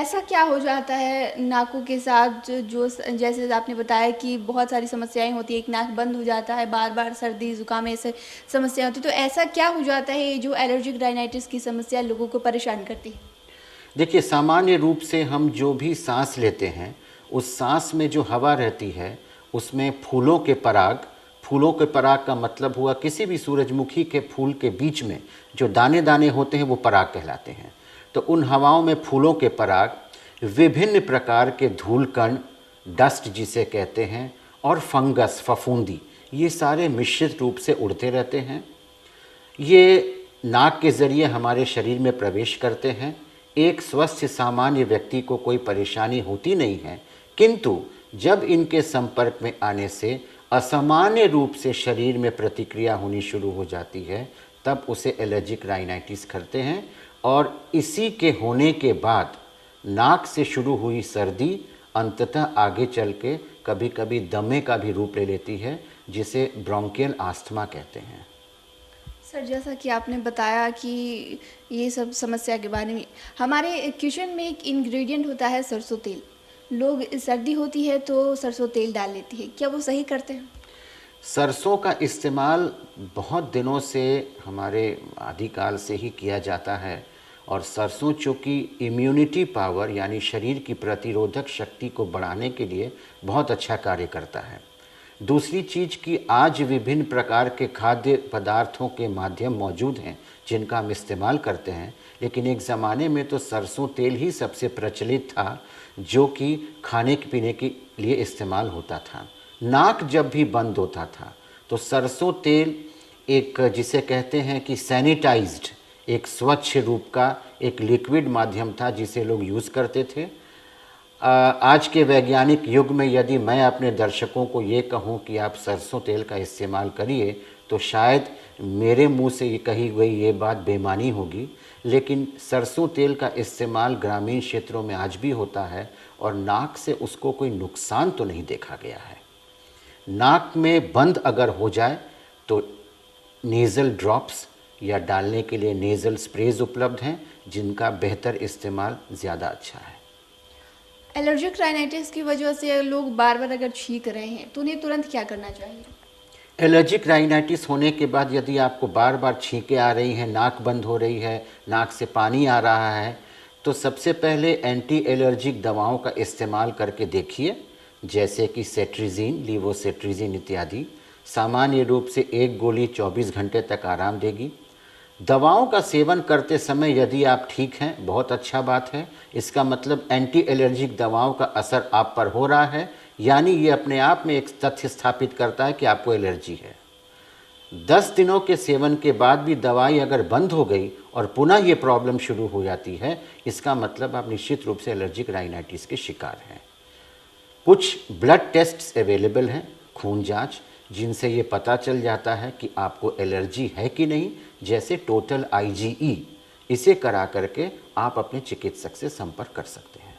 ऐसा क्या हो जाता है नाकों के साथ जो जैसे आपने बताया कि बहुत सारी समस्याएं होती है, एक नाक बंद हो जाता है, बार बार सर्दी जुकाम ऐसे समस्या होती है, तो ऐसा क्या हो जाता है जो एलर्जिक राइनाइटिस की समस्या लोगों को परेशान करती है? देखिए, सामान्य रूप से हम जो भी सांस लेते हैं, उस सांस में जो हवा रहती है उसमें फूलों के पराग का मतलब हुआ किसी भी सूरजमुखी के फूल के बीच में जो दाने दाने होते हैं वो पराग कहलाते हैं। तो उन हवाओं में फूलों के पराग, विभिन्न प्रकार के धूल कण, डस्ट जिसे कहते हैं, और फंगस, फफूंदी, ये सारे मिश्रित रूप से उड़ते रहते हैं। ये नाक के ज़रिए हमारे शरीर में प्रवेश करते हैं। एक स्वस्थ सामान्य व्यक्ति को कोई परेशानी होती नहीं है, किंतु जब इनके संपर्क में आने से असामान्य रूप से शरीर में प्रतिक्रिया होनी शुरू हो जाती है, तब उसे एलर्जिक राइनाइटिस कहते हैं। और इसी के होने के बाद नाक से शुरू हुई सर्दी अंततः आगे चल के कभी कभी दमे का भी रूप ले लेती है, जिसे ब्रोंकियल आस्थमा कहते हैं। सर, जैसा कि आपने बताया कि ये सब समस्या के बारे में, हमारे किचन में एक इंग्रेडिएंट होता है सरसों तेल। लोग सर्दी होती है तो सरसों तेल डाल लेती है, क्या वो सही करते हैं? सरसों का इस्तेमाल बहुत दिनों से, हमारे आदिकाल से ही किया जाता है। और सरसों चूँकि इम्यूनिटी पावर यानी शरीर की प्रतिरोधक शक्ति को बढ़ाने के लिए बहुत अच्छा कार्य करता है। दूसरी चीज़ कि आज विभिन्न प्रकार के खाद्य पदार्थों के माध्यम मौजूद हैं जिनका हम इस्तेमाल करते हैं, लेकिन एक ज़माने में तो सरसों तेल ही सबसे प्रचलित था जो कि खाने पीने के लिए इस्तेमाल होता था। नाक जब भी बंद होता था तो सरसों तेल एक, जिसे कहते हैं कि सैनिटाइज्ड, एक स्वच्छ रूप का एक लिक्विड माध्यम था जिसे लोग यूज़ करते थे। आज के वैज्ञानिक युग में यदि मैं अपने दर्शकों को ये कहूँ कि आप सरसों तेल का इस्तेमाल करिए, तो शायद मेरे मुंह से ये कही गई ये बात बेमानी होगी, लेकिन सरसों तेल का इस्तेमाल ग्रामीण क्षेत्रों में आज भी होता है और नाक से उसको कोई नुकसान तो नहीं देखा गया है। नाक में बंद अगर हो जाए तो नेज़ल ड्रॉप्स या डालने के लिए नेज़ल स्प्रेज उपलब्ध हैं, जिनका बेहतर इस्तेमाल ज़्यादा अच्छा है। एलर्जिक राइनाइटिस की वजह से लोग बार बार अगर छींक रहे हैं तो उन्हें तुरंत क्या करना चाहिए? एलर्जिक राइनाइटिस होने के बाद यदि आपको बार बार छींकें आ रही हैं, नाक बंद हो रही है, नाक से पानी आ रहा है, तो सबसे पहले एंटी एलर्जिक दवाओं का इस्तेमाल करके देखिए, जैसे कि सेट्रिजिन, लीवोसेट्रिजिन इत्यादि। सामान्य रूप से एक गोली 24 घंटे तक आराम देगी। दवाओं का सेवन करते समय यदि आप ठीक हैं, बहुत अच्छा बात है। इसका मतलब एंटी एलर्जिक दवाओं का असर आप पर हो रहा है, यानी ये अपने आप में एक तथ्य स्थापित करता है कि आपको एलर्जी है। 10 दिनों के सेवन के बाद भी दवाई अगर बंद हो गई और पुनः ये प्रॉब्लम शुरू हो जाती है, इसका मतलब आप निश्चित रूप से एलर्जिक राइनाइटिस के शिकार हैं। कुछ ब्लड टेस्ट्स अवेलेबल हैं, खून जांच, जिनसे ये पता चल जाता है कि आपको एलर्जी है कि नहीं, जैसे टोटल IgE। इसे करा करके आप अपने चिकित्सक से संपर्क कर सकते हैं।